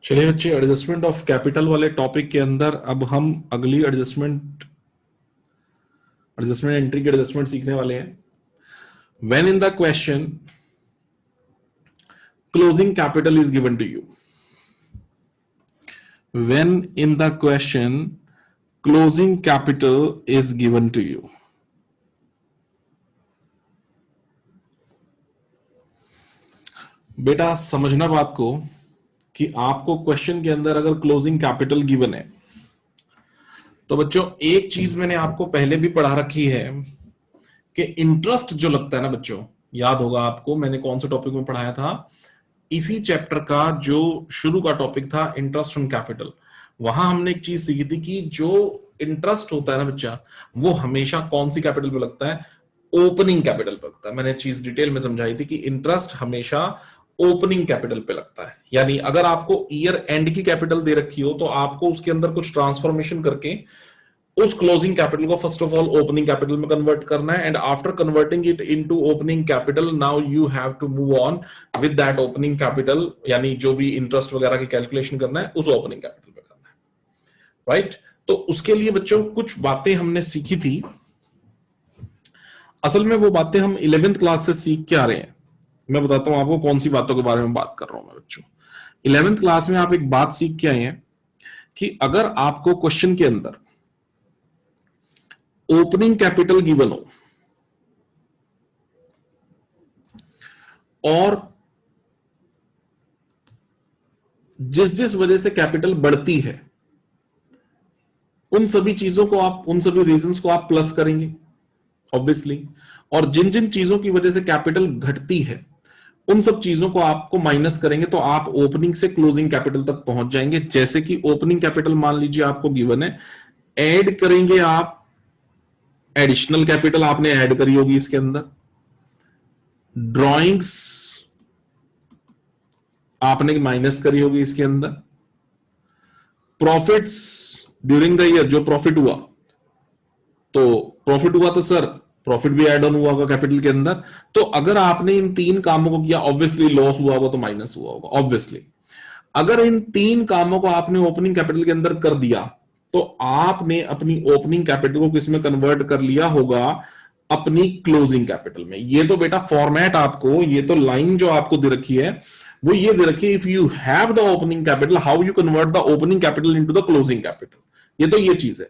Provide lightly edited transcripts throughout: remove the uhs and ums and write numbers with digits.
चलिए बच्चे, adjustment of capital वाले टॉपिक के अंदर अब हम अगली एडजस्टमेंट एंट्री की एडजस्टमेंट सीखने वाले हैं। When in the question closing capital is given to you, when in the question closing capital is given to you, बेटा समझना बात को कि आपको क्वेश्चन के अंदर अगर क्लोजिंग कैपिटल गिवन है तो बच्चों एक चीज मैंने आपको पहले भी पढ़ा रखी है कि इंटरेस्ट जो लगता है ना बच्चों, याद होगा आपको मैंने कौन से टॉपिक में पढ़ाया था, इसी चैप्टर का जो शुरू का टॉपिक था इंटरेस्ट ऑन कैपिटल। वहां हमने एक चीज सीखी थी कि जो इंटरेस्ट होता है ना बच्चा, वो हमेशा कौन सी कैपिटल पे लगता है, ओपनिंग कैपिटल पे लगता है। मैंने चीज डिटेल में समझाई थी कि इंटरेस्ट हमेशा ओपनिंग कैपिटल पे लगता है। यानी अगर आपको ईयर एंड की कैपिटल दे रखी हो तो आपको उसके अंदर कुछ ट्रांसफॉर्मेशन करके उस क्लोजिंग कैपिटल को first of all opening capital में कन्वर्ट करना है, and after converting it into opening capital now you have to move on with that opening capital, यानी जो भी इंटरेस्ट वगैरह की कैलकुलेशन करना है उस ओपनिंग कैपिटल पे करना है, राइट। तो उसके लिए बच्चों कुछ बातें हमने सीखी थी। असल में वो बातें हम 11th क्लास से सीख के आ रहे हैं। मैं बताता हूं आपको कौन सी बातों के बारे में बात कर रहा हूं मैं बच्चों। 11th क्लास में आप एक बात सीख के आए हैं कि अगर आपको क्वेश्चन के अंदर ओपनिंग कैपिटल गिवन हो और जिस जिस वजह से कैपिटल बढ़ती है उन सभी चीजों को आप, उन सभी रीजंस को आप प्लस करेंगे ऑब्वियसली, और जिन जिन चीजों की वजह से कैपिटल घटती है उन सब चीजों को आपको माइनस करेंगे तो आप ओपनिंग से क्लोजिंग कैपिटल तक पहुंच जाएंगे। जैसे कि ओपनिंग कैपिटल मान लीजिए आपको गिवन है, ऐड करेंगे आप एडिशनल कैपिटल, आपने ऐड करी होगी इसके अंदर, ड्रॉइंग्स आपने माइनस करी होगी इसके अंदर, प्रॉफिट्स ड्यूरिंग द ईयर जो प्रॉफिट हुआ, तो प्रॉफिट हुआ तो सर प्रॉफिट भी ऐड ऑन हुआ होगा कैपिटल के अंदर। तो अगर आपने इन तीन कामों को किया, ऑब्वियसली लॉस हुआ होगा तो माइनस हुआ होगा ऑब्वियसली। अगर इन तीन कामों को आपने ओपनिंग कैपिटल के अंदर कर दिया तो आपने अपनी ओपनिंग कैपिटल को किसमें कन्वर्ट कर लिया होगा, अपनी क्लोजिंग कैपिटल में। ये तो बेटा फॉर्मेट आपको, ये तो लाइन जो आपको दे रखी है वो ये दे रखी है, if you have the opening capital how you convert the opening capital into the closing capital. ये तो ये चीज है।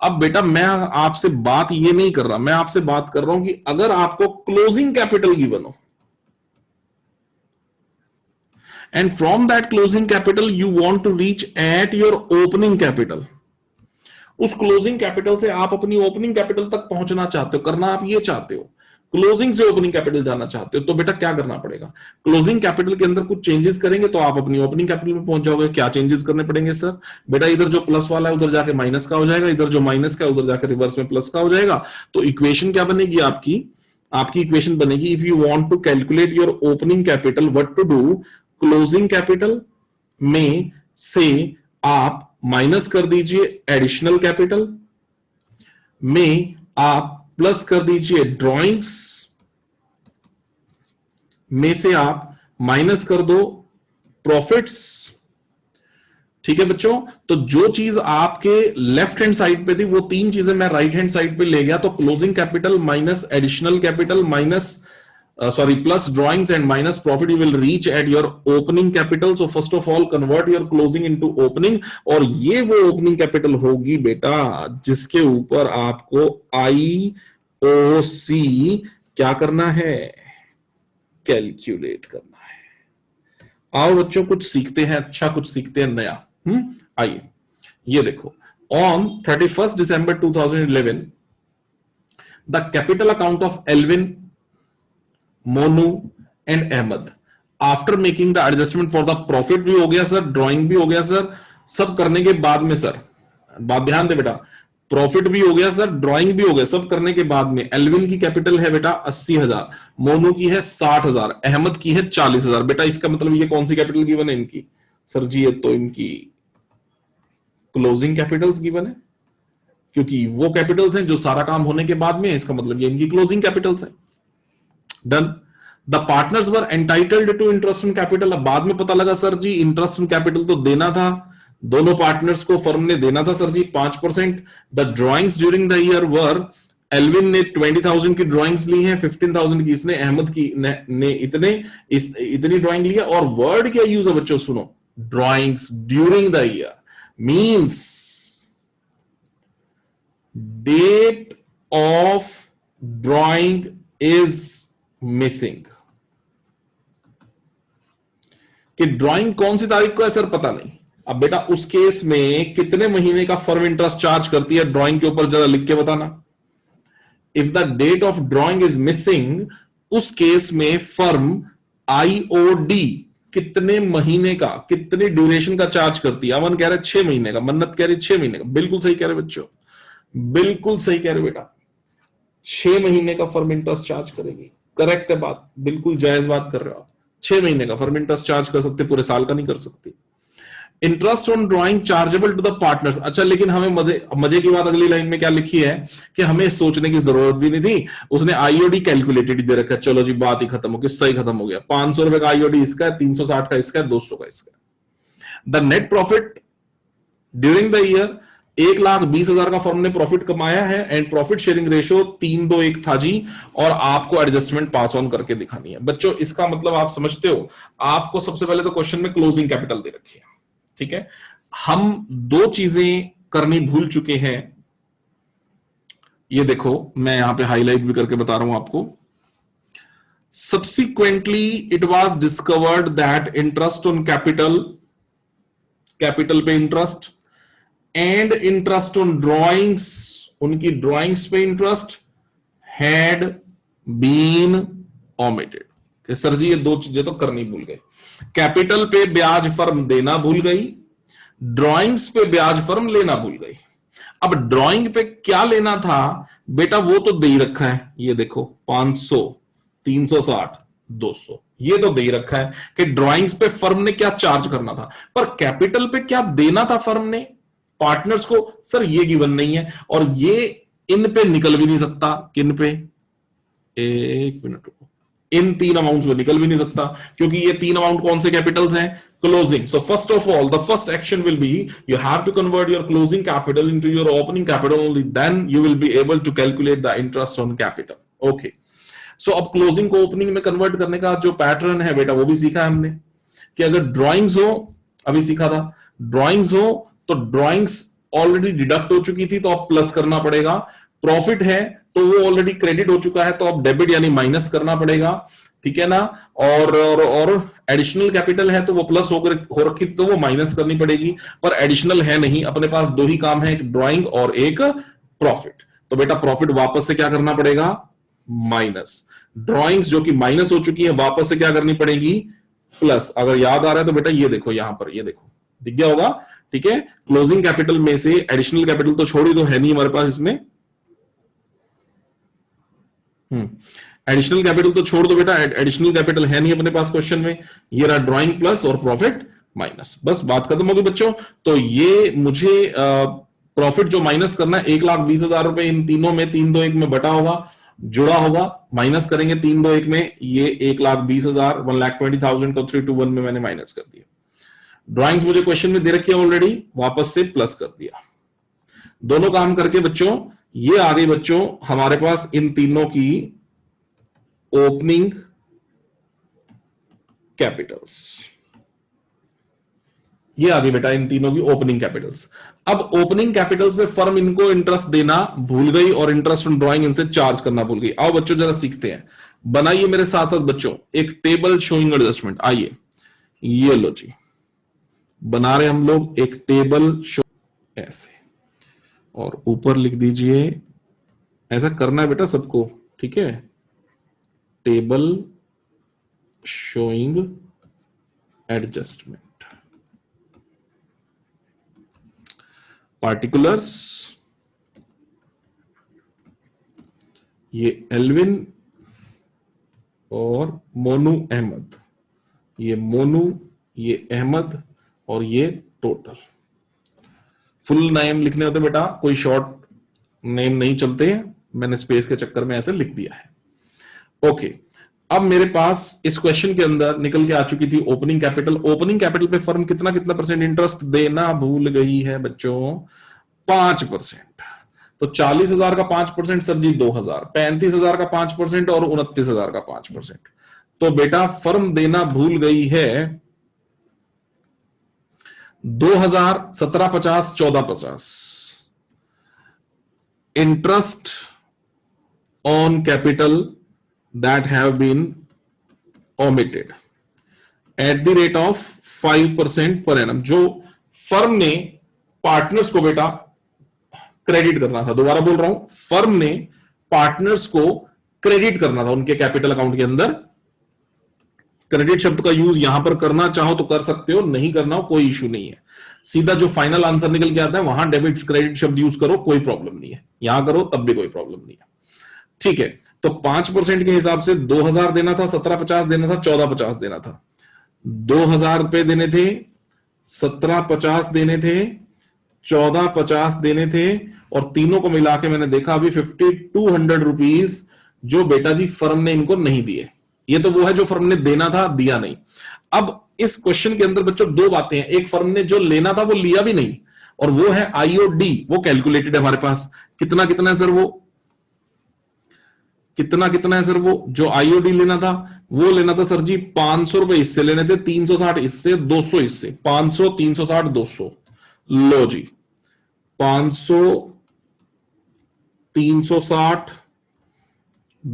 अब बेटा मैं आपसे बात ये नहीं कर रहा, मैं आपसे बात कर रहा हूं कि अगर आपको क्लोजिंग कैपिटल गिवन हो and from that closing capital you want to reach at your opening capital, उस क्लोजिंग कैपिटल से आप अपनी ओपनिंग कैपिटल तक पहुंचना चाहते हो, करना आप ये चाहते हो, क्लोजिंग से ओपनिंग कैपिटल जाना चाहते हो, तो बेटा क्या करना पड़ेगा, क्लोजिंग कैपिटल के अंदर कुछ चेंजेस करेंगे तो आप अपनी ओपनिंग कैपिटल में पहुंच जाओगे। क्या चेंजेस करने पड़ेंगे सर? बेटा इधर जो प्लस वाला है उधर जाके माइनस का हो जाएगा, इधर जो माइनस का है उधर जाके रिवर्स में प्लस का हो जाएगा। तो इक्वेशन क्या बनेगी आपकी, आपकी इक्वेशन बनेगी, if you want to calculate your opening capital what to do, closing capital में से आप माइनस कर दीजिए एडिशनल कैपिटल, में आप प्लस कर दीजिए ड्रॉइंग्स, में से आप माइनस कर दो प्रॉफिट्स। ठीक है बच्चों, तो जो चीज आपके लेफ्ट हैंड साइड पे थी वो तीन चीजें मैं राइट हैंड साइड पे ले गया, तो closing capital minus additional capital minus plus drawings and minus profit, you will reach at your opening capital. So first of all convert your closing into opening, और ये वो opening capital होगी बेटा जिसके ऊपर आपको IOC क्या करना है, कैलकुलेट करना है। आओ बच्चों कुछ सीखते हैं, अच्छा कुछ सीखते हैं नया। आइए ये देखो, on 31st December 2011 the capital account of Elvin, Monu and Ahmad, after making the adjustment for the profit भी हो गया सर, ड्राइंग भी हो गया सर, सब करने के बाद में सर, बात ध्यान दे बेटा, प्रॉफिट भी हो गया सर, ड्राइंग भी हो गया, सब करने के बाद में एल्विन की कैपिटल है बेटा 80,000, मोनू की है 60,000, अहमद की है 40,000। बेटा इसका मतलब ये कौन सी कैपिटल गिवन है इनकी, सर जी ये तो इनकी क्लोजिंग कैपिटल्स गिवन है, क्योंकि वो कैपिटल्स हैं जो सारा काम होने के बाद में, इसका मतलब ये इनकी क्लोजिंग कैपिटल्स है। Done. The partners were entitled to interest on capital. अब बाद में पता लगा sir ji interest on capital तो देना था, दोनों पार्टनर्स को फर्म ने देना था sir ji 5%। The drawings during the year were, Elvin ने 20,000 की ड्राइंग्स ली हैं, 15,000 की इसने, अहमद की ने इतनी ड्राइंग ली है। और वर्ड क्या यूज है बच्चों, सुनो, drawings during the year means date of drawing is missing. कि ड्राइंग कौन सी तारीख को है सर पता नहीं। अब बेटा उस केस में कितने महीने का फर्म इंटरेस्ट चार्ज करती है ड्राइंग के ऊपर, जरा लिख के बताना। If the date of drawing is missing, उस केस में फर्म आईओडी कितने महीने का, कितने ड्यूरेशन का चार्ज करती है। अमन कह रहे 6 महीने का, मन्नत कह रही 6 महीने का। बिल्कुल सही कह रहे बच्चों, बिल्कुल सही कह रहे बेटा, 6 महीने का फर्म इंटरेस्ट चार्ज करेगी। करेक्ट है बात, बिल्कुल जायज बात कर रहे हो आप। 6 महीने का फर्म इंटरेस्ट चार्ज कर सकते, पूरे साल का नहीं कर सकती। Interest on drawing chargeable to the partners. अच्छा, लेकिन हमें मजे की बात अगली लाइन में क्या लिखी है कि हमें सोचने की जरूरत भी नहीं थी, उसने आईओडी कैलकुलेटेड ही दे रखा है। चलो जी बात ही खत्म हो गई, सही खत्म हो गया। 500 रुपए का आईओडी इसका है, 360 का इसका है, 200 का इसका है। The net profit during the year 1,20,000 का फर्म ने प्रॉफिट कमाया है एंड प्रॉफिट शेयरिंग रेशियो 3:1 था जी। और आपको एडजस्टमेंट पास ऑन करके दिखानी है बच्चों। इसका मतलब आप समझते हो, आपको सबसे पहले तो क्वेश्चन में क्लोजिंग कैपिटल दे रखी है, ठीक है। हम 2 चीजें करनी भूल चुके हैं, ये देखो मैं यहां पे हाईलाइट भी करके बता रहा हूं आपको। Subsequently it was discovered that interest on capital, capital पे interest and interest on drawings, उनकी ड्रॉइंग्स पे interest had been omitted. Sir ji ये 2 चीजें तो करनी भूल गए। कैपिटल पे ब्याज फर्म देना भूल गई, ड्राइंग्स पे ब्याज फर्म लेना भूल गई। अब ड्राइंग पे क्या लेना था बेटा, वो तो दे ही रखा है, ये देखो 500, 360, 200, ये तो दे ही रखा है कि ड्राइंग्स पे फर्म ने क्या चार्ज करना था। पर कैपिटल पे क्या देना था फर्म ने पार्टनर्स को, सर ये गिवन नहीं है। और ये इन पे निकल भी नहीं सकता, किन पे, एक मिनट, इन 3 अमाउंट्स में निकल भी नहीं सकता, क्योंकि ये 3 अमाउंट कौन से कैपिटल्स हैं, closing. So first of all the first action will be you have to convert your closing capital into your opening capital, only then you will be able to calculate the interest on capital. Okay, so अब closing को opening में convert करने का जो pattern है बेटा वो भी सीखा है हमने, कि अगर ड्रॉइंग्स हो, अभी सीखा था, ड्रॉइंग्स हो तो ड्रॉइंग्स ऑलरेडी डिडक्ट हो चुकी थी तो अब प्लस करना पड़ेगा। प्रॉफिट है तो वो ऑलरेडी क्रेडिट हो चुका है तो अब डेबिट यानी माइनस करना पड़ेगा, ठीक है ना। और एडिशनल कैपिटल है तो वो प्लस हो रखी तो वो माइनस करनी पड़ेगी, पर एडिशनल है नहीं, अपने पास 2 ही काम है, एक ड्राइंग और एक प्रॉफिट। तो बेटा प्रॉफिट वापस से क्या करना पड़ेगा, माइनस। ड्राइंग्स जो कि माइनस हो चुकी है वापस से क्या करनी पड़ेगी, प्लस। अगर याद आ रहा है तो बेटा ये देखो, यहां पर ये देखो दिख गया होगा, ठीक है। क्लोजिंग कैपिटल में से एडिशनल कैपिटल तो छोड़ ही दो, है नहीं हमारे पास इसमें, एडिशनल कैपिटल तो छोड़ दो बेटा, एडिशनल कैपिटल है नहीं अपने पास क्वेश्चन में। ये रहा ड्राइंग प्लस और प्रॉफिट माइनस, बस बात खत्म होगी बच्चों। तो ये मुझे प्रॉफिट जो माइनस करना है 1,20,000 रुपए, इन तीनों में 3-2-1 में बटा होगा, जुड़ा होगा, माइनस करेंगे 3-2-1 में, ये 1,20,000 1,20,000 को 3-2-1 में मैंने माइनस कर दिया। ड्राइंग्स मुझे क्वेश्चन में दे रखी है ऑलरेडी, वापस से प्लस कर दिया। दोनों काम करके बच्चों ये आ गई बच्चों हमारे पास इन तीनों की ओपनिंग कैपिटल्स, ये आ गई बेटा इन तीनों की ओपनिंग कैपिटल्स। अब ओपनिंग कैपिटल्स पे फर्म इनको इंटरेस्ट देना भूल गई और इंटरेस्ट ऑन ड्राइंग इनसे चार्ज करना भूल गई। आओ बच्चों जरा सीखते हैं, बनाइए मेरे साथ साथ बच्चों एक टेबल शोइंग एडजस्टमेंट। आइए ये लो जी, बना रहे हम लोग एक टेबल शो, ऐसे, और ऊपर लिख दीजिए, ऐसा करना है बेटा सबको, ठीक है, टेबल शोइंग एडजस्टमेंट, पार्टिकुलर्स, ये एल्विन और मोनू अहमद, ये मोनू, ये अहमद और ये टोटल। फुल नेम लिखने होते बेटा, कोई शॉर्ट नेम नहीं चलते हैं, मैंने स्पेस के चक्कर में ऐसे लिख दिया है। ओके, अब मेरे पास इस क्वेश्चन के अंदर निकल के आ चुकी थी ओपनिंग कैपिटल। ओपनिंग कैपिटल पे फर्म कितना कितना परसेंट इंटरेस्ट देना भूल गई है बच्चों, 5%। तो 40,000 का 5% सर जी 2,000, 35,000 का 5% और 29,000 का 5%। तो बेटा फर्म देना भूल गई है 2,000, 1750, 1450 interest on capital that have been omitted at the rate of 5% per annum, जो फर्म ने पार्टनर्स को बेटा क्रेडिट करना था। दोबारा बोल रहा हूं, फर्म ने पार्टनर्स को क्रेडिट करना था उनके कैपिटल अकाउंट के अंदर। क्रेडिट शब्द का यूज यहां पर करना चाहो तो कर सकते हो, नहीं करना हो कोई इशू नहीं है। सीधा जो फाइनल आंसर निकल के आता है वहां डेबिट क्रेडिट शब्द यूज करो, कोई प्रॉब्लम नहीं है। यहां करो तब भी कोई प्रॉब्लम नहीं है, ठीक है। तो 5% के हिसाब से 2,000 देना था, 1750 देना था, 1450 देना था। 2,000 रुपए देने थे, 1750 देने थे, 1450 देने थे, और तीनों को मिला के मैंने देखा अभी 5,200 रुपीज जो बेटा जी फर्म ने इनको नहीं दिए। ये तो वो है जो फर्म ने देना था, दिया नहीं। अब इस क्वेश्चन के अंदर बच्चों दो बातें हैं, एक फर्म ने जो लेना था वो लिया भी नहीं, और वो है आईओडी, वो कैलकुलेटेड है हमारे पास। कितना कितना है सर, वो कितना कितना है सर, वो जो आईओडी लेना था वो लेना था सर जी 500 रुपए इससे लेने थे, 360 इससे, 200 इससे, 500, 360, 200। लो जी 500, 360,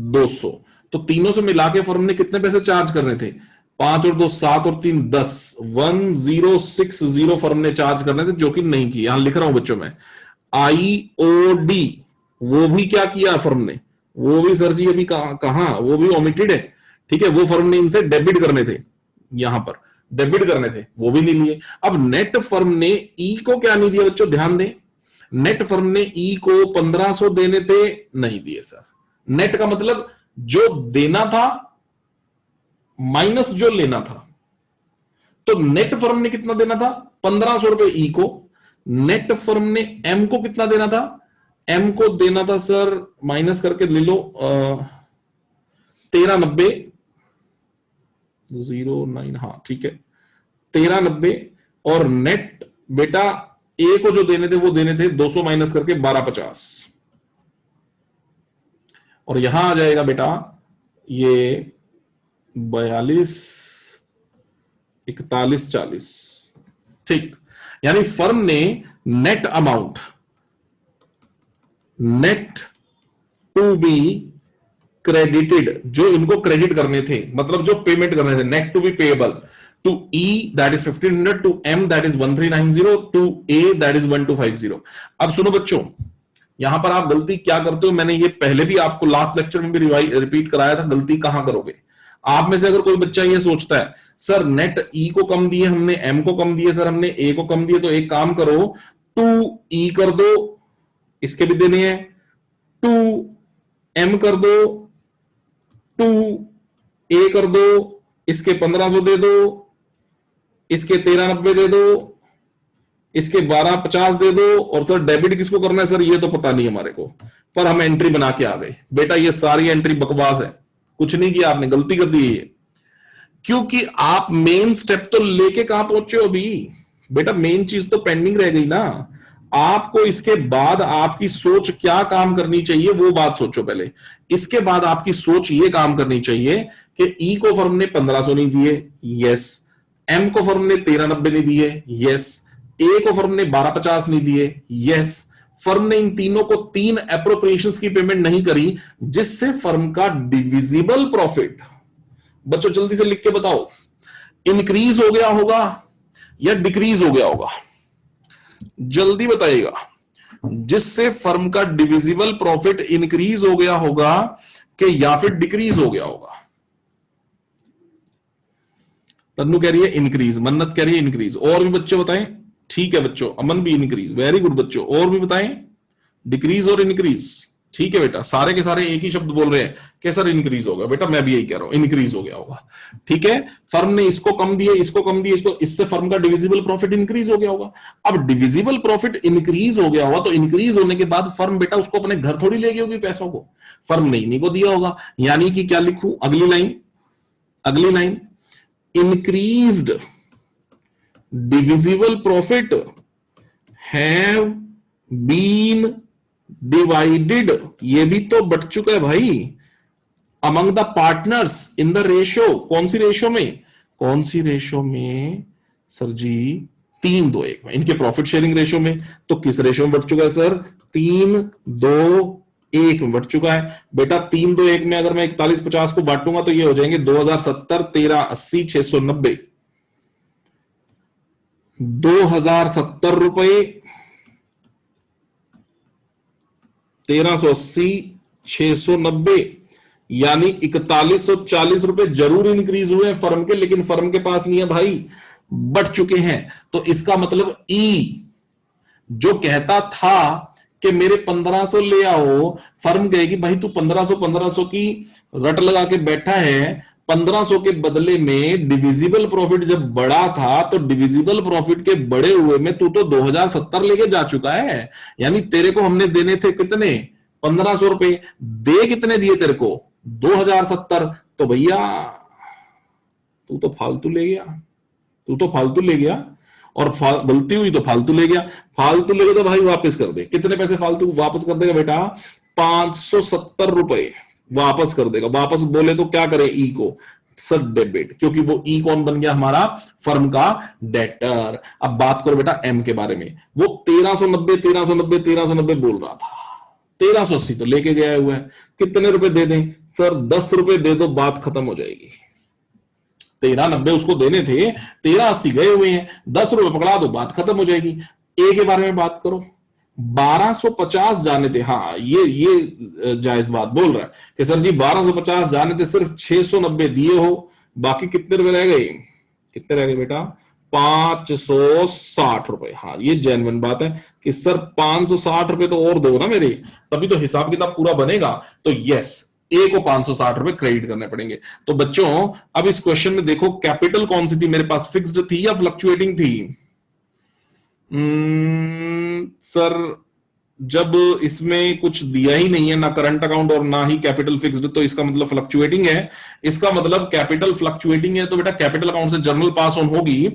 200, तो तीनों से मिला के फर्म ने कितने पैसे चार्ज करने थे? 5 और 2 7 और 3 10, 1060 फर्म ने चार्ज करने थे, जो कि नहीं किया। यहां लिख रहा हूं बच्चों में आईओडी, वो भी क्या किया फर्म ने, वो भी सर जी अभी कहां वो भी ओमिटेड है, ठीक है। वो फर्म ने इनसे डेबिट करने थे, यहां पर डेबिट करने थे, वो भी नहीं लिए। अब नेट फर्म ने ई को क्या नहीं दिया बच्चों, ध्यान दें, नेट फर्म ने ई को 1500 देने थे, नहीं दिए सर। नेट का मतलब जो देना था माइनस जो लेना था। तो नेट फर्म ने कितना देना था? 1500 रुपए ई को। नेट फर्म ने एम को कितना देना था? एम को देना था सर, माइनस करके ले लो 1390, 09, हाँ ठीक है 1390। और नेट बेटा ए को जो देने थे वो देने थे 200 माइनस करके 1250, और यहां आ जाएगा बेटा ये 42, 41, 40, ठीक। यानी फर्म ने net amount, net to be credited, जो इनको क्रेडिट करने थे, मतलब जो पेमेंट करने थे, net to be payable to E that is 1500, to M that is 1390, to A that is 1250। अब सुनो बच्चों, यहां पर आप गलती क्या करते हो, मैंने ये पहले भी आपको लास्ट लेक्चर में भी रिपीट कराया था, गलती कहां करोगे। आप में से अगर कोई बच्चा ये सोचता है सर नेट ई को कम दिए हमने, एम को कम दिए सर हमने, ए को कम दिए, तो एक काम करो 2 ई कर दो, इसके भी देने हैं, 2 एम कर दो, 2 ए कर दो, इसके 1500 दे दो, इसके 1390 दे दो, इसके 1250 दे दो, और सर डेबिट किसको करना है सर ये तो पता नहीं हमारे को, पर हम एंट्री बना के आ गए। बेटा ये सारी एंट्री बकवास है, कुछ नहीं किया आपने, गलती कर दी है। क्योंकि आप मेन स्टेप तो लेके कहां पहुंचे हो अभी बेटा, मेन चीज तो पेंडिंग रह गई ना। आपको इसके बाद आपकी सोच क्या काम करनी चाहिए वो बात सोचो पहले। इसके बाद आपकी सोच ये काम करनी चाहिए कि ई को फर्म ने 1500 नहीं दिए, यस। एम को फर्म ने 1390 नहीं दिए, यस। ए को फर्म ने 1250 नहीं दिए, यस। फर्म ने इन तीनों को 3 एप्रोप्रिएशंस की पेमेंट नहीं करी, जिससे फर्म का डिविजिबल प्रॉफिट, बच्चों जल्दी से लिख के बताओ, इंक्रीज हो गया होगा या डिक्रीज हो गया होगा, जल्दी बताइएगा। जिससे फर्म का डिविजिबल प्रॉफिट इंक्रीज हो गया होगा कि या फिर डिक्रीज हो गया होगा। तन्नू कह रही है इंक्रीज, मन्नत कह रही है इंक्रीज, और भी बच्चे बताएं। ठीक है बच्चों, अमन भी इंक्रीज, वेरी गुड बच्चों, और भी बताएं डिक्रीज और इंक्रीज। ठीक है बेटा, सारे के सारे एक ही शब्द बोल रहे हैं कि सर इंक्रीज होगा। बेटा मैं भी यही कह रहा हूं, इंक्रीज हो गया होगा। ठीक है, फर्म ने इसको कम दिए, इसको कम दिए, इसको, इससे फर्म का डिविजिबल प्रॉफिट इंक्रीज हो गया होगा। अब डिविजिबल प्रॉफिट इंक्रीज हो गया होगा तो इंक्रीज होने के बाद फर्म बेटा उसको अपने घर थोड़ी ले गई होगी पैसों को, फर्म ने इन्हीं को दिया होगा। यानी कि क्या लिखूं अगली लाइन, अगली line, increased divisible profit have been divided, ये भी तो बट चुका है भाई, among the partners in the ratio. कौन सी रेशो में, कौन सी रेशो में सर जी, 3-2-1 में, इनके प्रॉफिट शेयरिंग रेशो में। तो किस रेशो में बढ़ चुका है सर, 3-2-1 में बढ़ चुका है। बेटा 3-2-1 में अगर मैं 41-50 को बांटूंगा तो ये हो जाएंगे 2070, 1380, 690, 2070 रुपए, 1380, 690, यानी 4140 रुपए जरूर इंक्रीज हुए हैं फर्म के, लेकिन फर्म के पास नहीं है भाई, बढ़ चुके हैं। तो इसका मतलब ई जो कहता था कि मेरे 1500 ले आओ, फर्म कहेगी भाई तू 1500 की रट लगा के बैठा है, 1500 के बदले में डिविजिबल प्रॉफिट जब बढ़ा था तो डिविजिबल प्रॉफिट के बड़े हुए में तू तो 2070 लेके जा चुका है। यानी तेरे को हमने देने थे कितने, 1500 रुपए, दे कितने दिए तेरे को, 2070। तो भैया तू तो फालतू ले गया, तू तो फालतू ले गया, और गलती हुई तो फालतू ले गया। फालतू ले गया तो भाई वापस कर दे। कितने पैसे फालतू वापस कर देगा बेटा, 570 रुपए वापस कर देगा। वापस बोले तो क्या करे, ई को सर डेबिट, क्योंकि वो ई कौन बन गया हमारा, फर्म का डेटर। अब बात करो बेटा एम के बारे में, वो 1390 बोल रहा था, 1380 तो लेके गया हुआ है। कितने रुपए दे दें सर, 10 रुपए दे दो, बात खत्म हो जाएगी। 1390 उसको देने थे, 1380 गए हुए हैं, 10 रुपए पकड़ा दो, बात खत्म हो जाएगी। ए के बारे में बात करो, 1250 जाने थे। हाँ ये जायज बात बोल रहा है कि सर जी 1250 जाने थे, सिर्फ 690 दिए हो, बाकी कितने रुपए रह गए, कितने रह गए बेटा, 560 रुपए। हाँ ये जेन्युइन बात है कि सर 560 रुपए तो और दो ना मेरे, तभी तो हिसाब किताब पूरा बनेगा। तो यस, ए को 560 रुपए क्रेडिट करने पड़ेंगे। तो बच्चों अब इस क्वेश्चन में देखो कैपिटल कौन सी थी मेरे पास, फिक्स्ड थी या फ्लक्चुएटिंग थी। सर जब इसमें कुछ दिया ही नहीं है, ना करंट अकाउंट और ना ही कैपिटल फिक्स्ड, तो इसका मतलब फ्लक्चुएटिंग है। इसका मतलब कैपिटल फ्लक्चुएटिंग है तो बेटा कैपिटल अकाउंट से जर्नल पास ऑन होगी,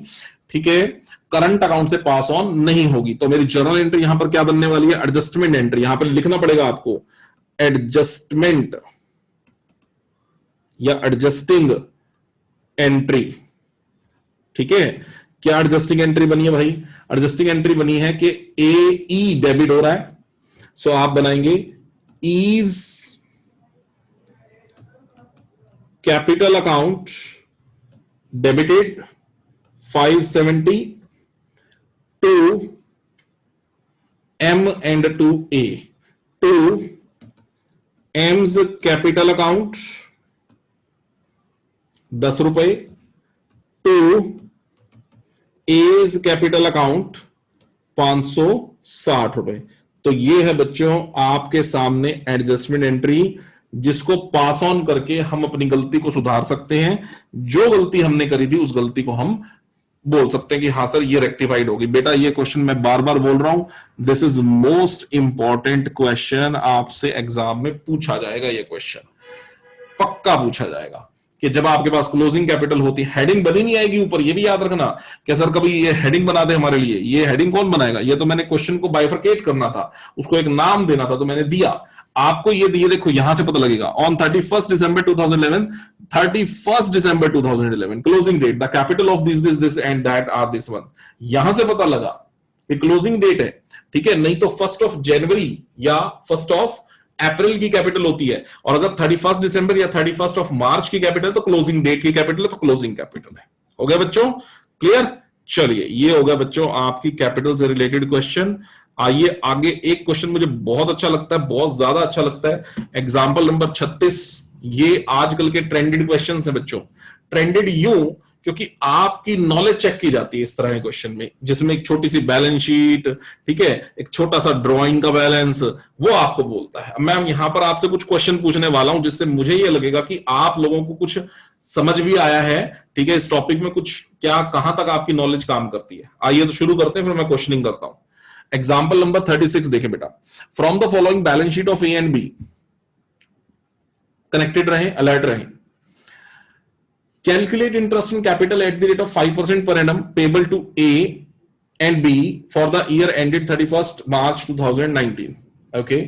ठीक है, करंट अकाउंट से पास ऑन नहीं होगी। तो मेरी जर्नल एंट्री यहां पर क्या बनने वाली है, एडजस्टमेंट एंट्री। यहां पर लिखना पड़ेगा आपको एडजस्टमेंट या एडजस्टिंग एंट्री, ठीक है। क्या एडजस्टिंग एंट्री बनी है भाई, एडजस्टिंग एंट्री बनी है कि ए ई डेबिट हो रहा है, सो आप बनाएंगे is capital account debited 570 to M and to A, to M's capital account 10 रुपए, टू एज कैपिटल अकाउंट 560 रुपए। तो ये है बच्चों आपके सामने एडजस्टमेंट एंट्री, जिसको पास ऑन करके हम अपनी गलती को सुधार सकते हैं। जो गलती हमने करी थी उस गलती को हम बोल सकते हैं कि हाँ सर ये रेक्टिफाइड होगी। बेटा ये क्वेश्चन मैं बार बार बोल रहा हूं, this is most important question, आपसे एग्जाम में पूछा जाएगा। ये क्वेश्चन पक्का पूछा जाएगा कि जब आपके पास क्लोजिंग कैपिटल होती है, हेडिंग बनी नहीं आएगी ऊपर, ये भी याद रखना कि सर कभी ये हेडिंग बना दे हमारे लिए। ये हेडिंग कौन बनाएगा, ये तो मैंने क्वेश्चन को बाइफरकेट करना था, उसको एक नाम देना था, तो मैंने दिया आपको। ये देखो यहां से पता लगेगा, on 31 December 2011, 31 December 2011 closing date, the capital of this and that are this one. यहां से पता लगा कि क्लोजिंग डेट है, ठीक है। नहीं तो 1 जनवरी या 1 अप्रैल की कैपिटल होती है, और अगर 31 दिसंबर या 31 मार्च की कैपिटल तो क्लोजिंग डेट की कैपिटल है, तो क्लोजिंग कैपिटल है। हो गया बच्चों क्लियर। चलिए ये हो गया बच्चों आपकी कैपिटल से रिलेटेड क्वेश्चन। आइए आगे, एक क्वेश्चन मुझे बहुत अच्छा लगता है, बहुत ज्यादा अच्छा लगता है, एग्जाम्पल नंबर 36। ये आजकल के ट्रेंडेड क्वेश्चन है बच्चों। ट्रेंडेड यूं क्योंकि आपकी नॉलेज चेक की जाती है इस तरह के क्वेश्चन में, जिसमें एक छोटी सी बैलेंस शीट, ठीक है, एक छोटा सा ड्राइंग का बैलेंस, वो आपको बोलता है। मैं यहां पर आपसे कुछ क्वेश्चन पूछने वाला हूं जिससे मुझे ये लगेगा कि आप लोगों को कुछ समझ भी आया है, ठीक है, इस टॉपिक में कुछ क्या कहां तक आपकी नॉलेज काम करती है। आइए तो शुरू करते हैं, फिर मैं क्वेश्चनिंग करता हूं। एग्जाम्पल नंबर 36 देखें बेटा। From the following balance sheet of A and B, connected रहें, अलर्ट रहें। Calculate interest on capital at the rate of 5% per annum payable to A and B for the year ended 31st March 2019. Okay.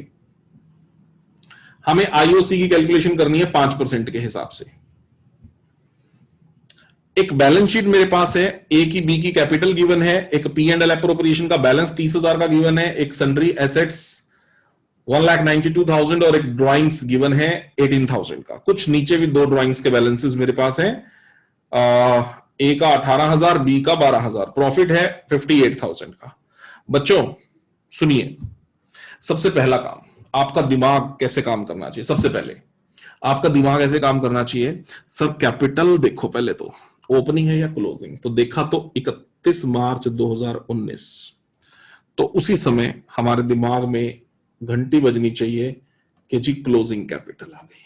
हमें IOC की calculation करनी है 5% के हिसाब से। एक बैलेंस शीट मेरे पास है, ए की बी की कैपिटल गिवन है, एक पी एंड एल एप्रोप्रिएशन का बैलेंस 30,000 का गिवन है, एक सन्ड्री एसेट्स 1,92,000 और एक ड्राइंग्स गिवन है 18,000 का। कुछ नीचे भी दो ड्राइंग्स के बैलेंसेस मेरे पास हैं, ए का 18,000, बी का 12,000, प्रॉफिट है 58,000 का। बच्चों सुनिए, सबसे पहला काम, आपका दिमाग कैसे काम करना चाहिए। सबसे पहले आपका दिमाग ऐसे काम करना चाहिए, सर कैपिटल देखो पहले तो ओपनिंग है या क्लोजिंग, तो देखा तो 31 मार्च 2019, तो उसी समय हमारे दिमाग में घंटी बजनी चाहिए कि जी क्लोजिंग कैपिटल आ गई।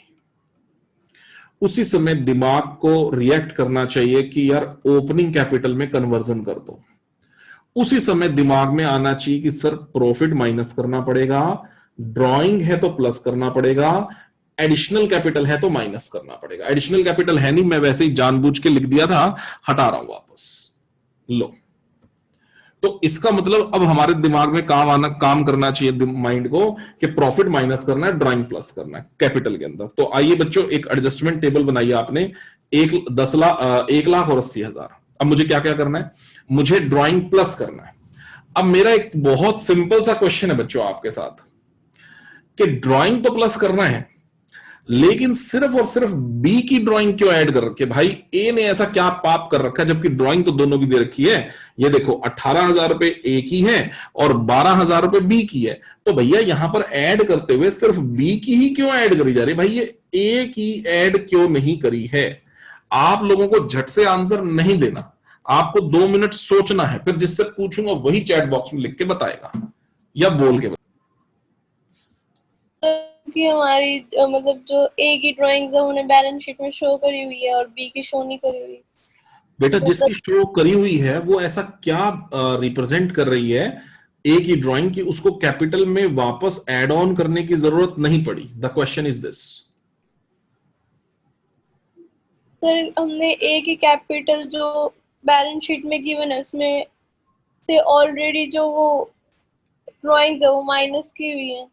उसी समय दिमाग को रिएक्ट करना चाहिए कि यार ओपनिंग कैपिटल में कन्वर्जन कर दो। उसी समय दिमाग में आना चाहिए कि सर प्रॉफिट माइनस करना पड़ेगा, ड्राइंग है तो प्लस करना पड़ेगा, एडिशनल कैपिटल है तो माइनस करना पड़ेगा। एडिशनल कैपिटल है नहीं, मैं वैसे ही जानबूझ के लिख दिया था, हटा रहा हूं वापस। लो, तो इसका मतलब अब हमारे दिमाग में काम करना चाहिए माइंड को कि प्रॉफिट माइनस करना है, ड्राइंग प्लस करना है कैपिटल के अंदर। तो आइए बच्चों, एक एडजस्टमेंट टेबल बनाइए आपने, 1,80,000। अब मुझे क्या क्या करना है, मुझे ड्राइंग प्लस करना है। अब मेरा एक बहुत सिंपल सा क्वेश्चन है बच्चों आपके साथ कि ड्राइंग तो प्लस करना है, लेकिन सिर्फ और सिर्फ बी की ड्राइंग क्यों ऐड कर रखी है भाई। ए ने ऐसा क्या पाप कर रखा है, जबकि ड्राइंग तो दोनों की दे रखी है। ये देखो 18,000 रुपए ए की है और 12,000 रुपए बी की है, तो भैया यहां पर ऐड करते हुए सिर्फ बी की ही क्यों ऐड करी जा रही है भाई, ये ए की ऐड क्यों नहीं करी है। आप लोगों को झट से आंसर नहीं देना, आपको 2 मिनट सोचना है, फिर जिससे पूछूंगा वही चैट बॉक्स में लिख के बताएगा या बोल के कि हमारी मतलब जो ए की ड्राइंग्स है उन्हें बैलेंस शीट में शो करी हुई है और बी की शो नहीं करी हुई। बेटा जिसकी शो करी हुई है वो ऐसा क्या रिप्रेजेंट कर रही है ए की ड्राइंग की उसको कैपिटल में वापस ऐड ऑन करने की जरूरत नहीं पड़ी। The question is this. Sir हमने ए की कैपिटल जो बैलेंस शीट में गिवन है उसमें से ऑलरेडी जो वो ड्राइंग्स है वो माइनस की हुई है।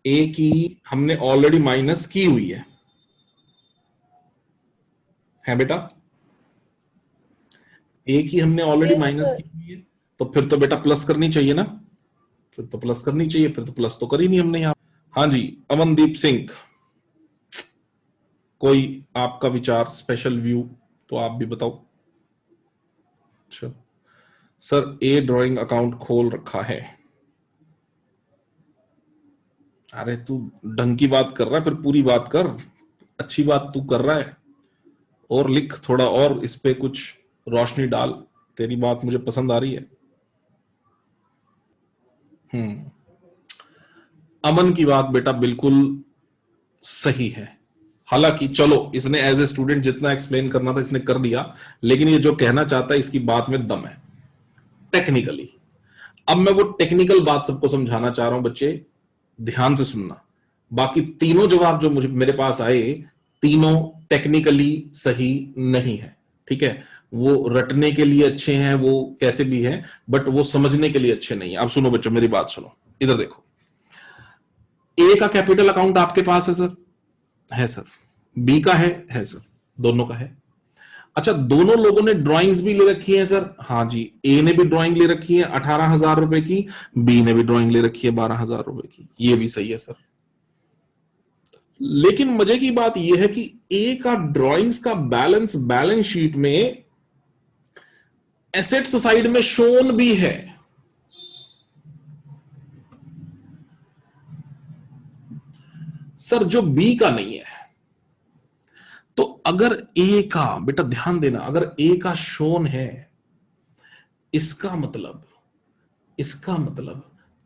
ए की हमने ऑलरेडी माइनस की हुई है बेटा, ए की हमने ऑलरेडी माइनस की हुई है, तो फिर तो बेटा प्लस करनी चाहिए ना, फिर तो प्लस करनी चाहिए, फिर तो प्लस तो करी नहीं हमने यहां। हाँ जी, अमनदीप सिंह, कोई आपका विचार, स्पेशल व्यू तो आप भी बताओ। अच्छा सर, ए ड्राइंग अकाउंट खोल रखा है। अरे तू ढंग की बात कर रहा है, फिर पूरी बात कर, अच्छी बात तू कर रहा है, और लिख थोड़ा और इस पे कुछ रोशनी डाल, तेरी बात मुझे पसंद आ रही है। अमन की बात बेटा बिल्कुल सही है। हालांकि चलो इसने एज ए स्टूडेंट जितना एक्सप्लेन करना था इसने कर दिया, लेकिन ये जो कहना चाहता है इसकी बात में दम है टेक्निकली। अब मैं वो टेक्निकल बात सबको समझाना चाह रहा हूं, बच्चे ध्यान से सुनना। बाकी तीनों जवाब जो मुझे मेरे पास आए, तीनों टेक्निकली सही नहीं है, ठीक है। वो रटने के लिए अच्छे हैं, वो कैसे भी है, बट वो समझने के लिए अच्छे नहीं है। अब सुनो बच्चों, मेरी बात सुनो, इधर देखो। ए का कैपिटल अकाउंट आपके पास है सर? है सर। बी का है सर, दोनों का है। अच्छा, दोनों लोगों ने ड्राइंग्स भी ले रखी है सर? हाँ जी, ए ने भी ड्राइंग ले रखी है 18,000 रुपए की, बी ने भी ड्राइंग ले रखी है 12,000 रुपए की, ये भी सही है सर। लेकिन मजे की बात यह है कि ए का ड्राइंग्स का बैलेंस शीट में एसेट्स साइड में शोन भी है। सर जो बी का नहीं है, तो अगर ए का, बेटा ध्यान देना, अगर ए का शोन है, इसका मतलब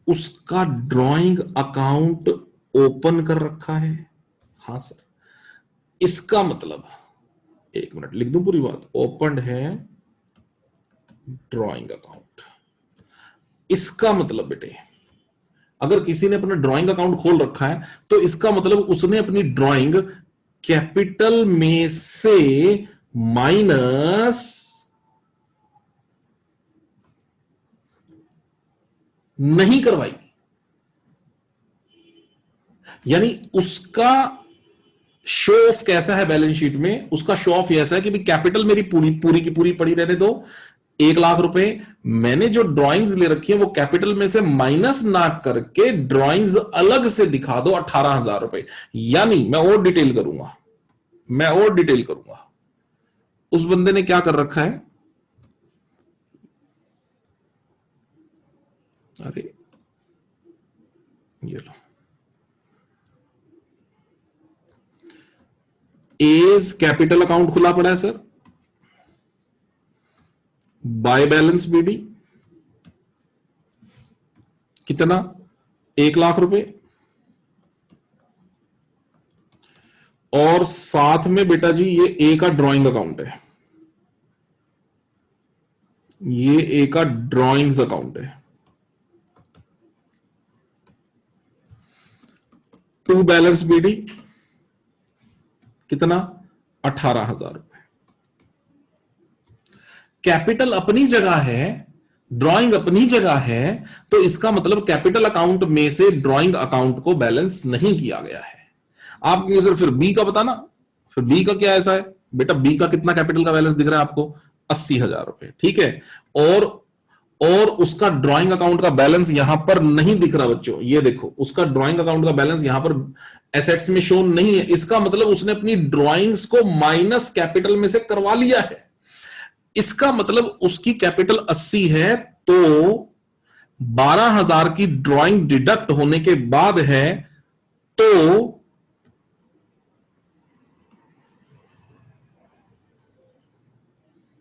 उसका ड्राइंग अकाउंट ओपन कर रखा है। हाँ सर, इसका मतलब, एक मिनट लिख दूं पूरी बात, ओपन है ड्राइंग अकाउंट। इसका मतलब बेटे, अगर किसी ने अपना ड्राइंग अकाउंट खोल रखा है तो इसका मतलब उसने अपनी ड्राइंग कैपिटल में से माइनस नहीं करवाई। यानी उसका शो ऑफ कैसा है बैलेंस शीट में, उसका शो ऑफ ऐसा है कि भाई कैपिटल मेरी पूरी की पूरी पड़ी रहने दो, 1 लाख रुपए, मैंने जो ड्राइंग्स ले रखी है वो कैपिटल में से माइनस ना करके ड्राइंग्स अलग से दिखा दो 18,000 रुपए। यानी मैं और डिटेल करूंगा, उस बंदे ने क्या कर रखा है, अरे ये लो, एज कैपिटल अकाउंट खुला पड़ा है सर, बाय बैलेंस बीडी कितना, 1 लाख रुपए, और साथ में बेटा जी ये ए का ड्राइंग अकाउंट है, ये ए का ड्राइंग्स अकाउंट है। टू बैलेंस बीडी कितना, 18,000 रुपए। कैपिटल अपनी जगह है, ड्राइंग अपनी जगह है, तो इसका मतलब कैपिटल अकाउंट में से ड्राइंग अकाउंट को बैलेंस नहीं किया गया है। आप कहेंगे सर फिर बी का बताना, फिर बी का क्या ऐसा है बेटा, बी का कितना कैपिटल का बैलेंस दिख रहा है आपको, 80,000 रुपए, ठीक है। और उसका ड्राइंग अकाउंट का बैलेंस यहां पर नहीं दिख रहा बच्चों, ये देखो उसका ड्राइंग अकाउंट का बैलेंस यहां पर एसेट्स में शो नहीं है। इसका मतलब उसने अपनी ड्राइंग्स को माइनस कैपिटल में से करवा लिया है। इसका मतलब उसकी कैपिटल 80 है, तो 12,000 की ड्राइंग डिडक्ट होने के बाद है, तो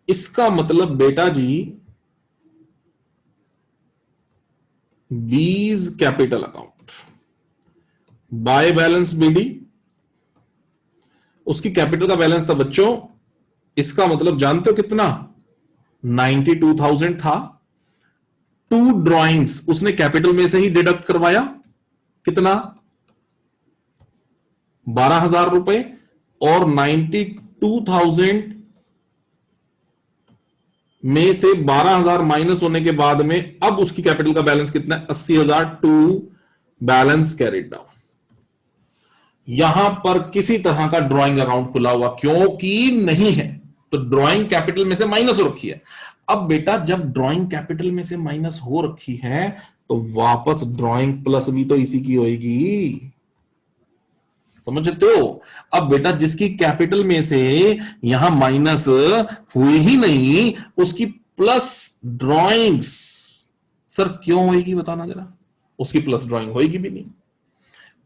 इसका मतलब बेटा जी B's capital account by balance BD, उसकी कैपिटल का बैलेंस था बच्चों, इसका मतलब जानते हो कितना, 92,000 था। टू ड्राइंग्स उसने कैपिटल में से ही डिडक्ट करवाया, कितना, 12,000 रुपए, और 92,000 में से 12,000 माइनस होने के बाद में अब उसकी कैपिटल का बैलेंस कितना है, 80,000। To balance carried down. यहां पर किसी तरह का ड्राइंग अकाउंट खुला हुआ क्योंकि नहीं है, तो ड्राइंग कैपिटल में से माइनस हो रखी है। अब बेटा जब ड्राइंग कैपिटल में से माइनस हो रखी है तो वापस ड्राइंग प्लस भी तो इसी की होगी, समझते हो। अब बेटा जिसकी कैपिटल में से यहां माइनस हुई ही नहीं, उसकी प्लस ड्राइंग्स सर क्यों होगी बताना जरा, उसकी प्लस ड्राइंग होगी भी नहीं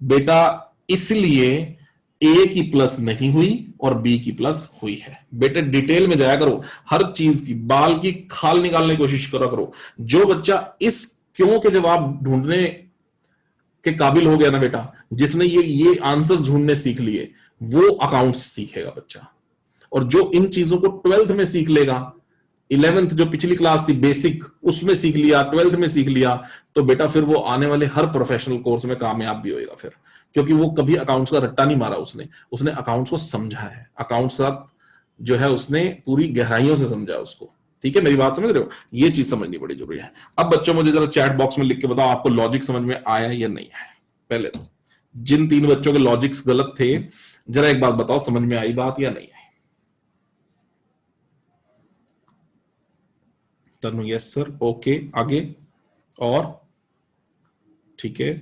बेटा, इसलिए ए की प्लस नहीं हुई और बी की प्लस हुई है। बेटे डिटेल में जाया करो, हर चीज की बाल की खाल निकालने की कोशिश करा करो। जो बच्चा इस क्यों के जवाब ढूंढने के काबिल हो गया ना बेटा, जिसने ये आंसर्स ढूंढने सीख लिए, वो अकाउंट्स सीखेगा बच्चा। और जो इन चीजों को 12th में सीख लेगा, 11th जो पिछली क्लास थी बेसिक उसमें सीख लिया, 12th में सीख लिया, तो बेटा फिर वो आने वाले हर प्रोफेशनल कोर्स में कामयाब भी होएगा फिर, क्योंकि वो कभी अकाउंट्स का रट्टा नहीं मारा, उसने अकाउंट्स को समझा है, अकाउंट्स का जो है उसने पूरी गहराइयों से समझा उसको। ठीक है, मेरी बात समझ रहे हो, ये चीज समझनी बड़ी जरूरी है। अब बच्चों मुझे जरा चैट बॉक्स में लिख के बताओ आपको लॉजिक समझ में आया या नहीं आया। पहले तो जिन 3 बच्चों के लॉजिक्स गलत थे जरा एक बात बताओ, समझ में आई बात या नहीं आई। तनु यस सर, ओके, आगे और ठीक है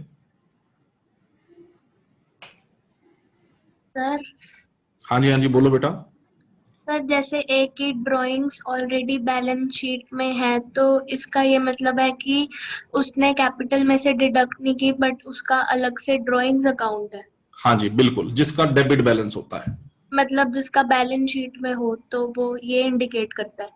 सर। हाँ जी, हाँ जी, बोलो बेटा। सर जैसे ए की ड्राइंग्स ऑलरेडी बैलेंस शीट में है, तो इसका ये मतलब है कि उसने कैपिटल में से डिडक्ट नहीं की, बट उसका अलग से ड्राइंग्स अकाउंट है। हाँ जी बिल्कुल, जिसका डेबिट बैलेंस होता है। मतलब जिसका बैलेंस शीट में हो तो वो ये इंडिकेट करता है।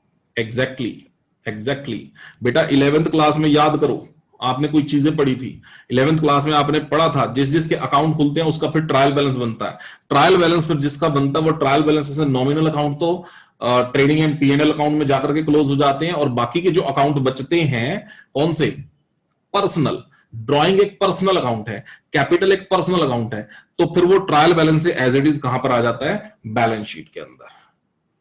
एग्जैक्टली बेटा 11th क्लास में याद करो, आपने कोई चीजें पढ़ी थी 11th क्लास में, आपने पढ़ा था जिस जिसके अकाउंट खुलते हैं उसका फिर ट्रायल बैलेंस बनता है। ट्रायल बैलेंस फिर जिसका बनता है वो ट्रायल बैलेंस में से नॉमिनल अकाउंट तो ट्रेडिंग एंड पीएनएल अकाउंट में जाकर के क्लोज हो जाते हैं, और बाकी के जो अकाउंट बचते हैं कौन से, पर्सनल। ड्राइंग एक पर्सनल अकाउंट है, कैपिटल एक पर्सनल अकाउंट है, तो फिर वो ट्रायल बैलेंस से एज इट इज कहां पर आ जाता है, बैलेंस शीट के अंदर।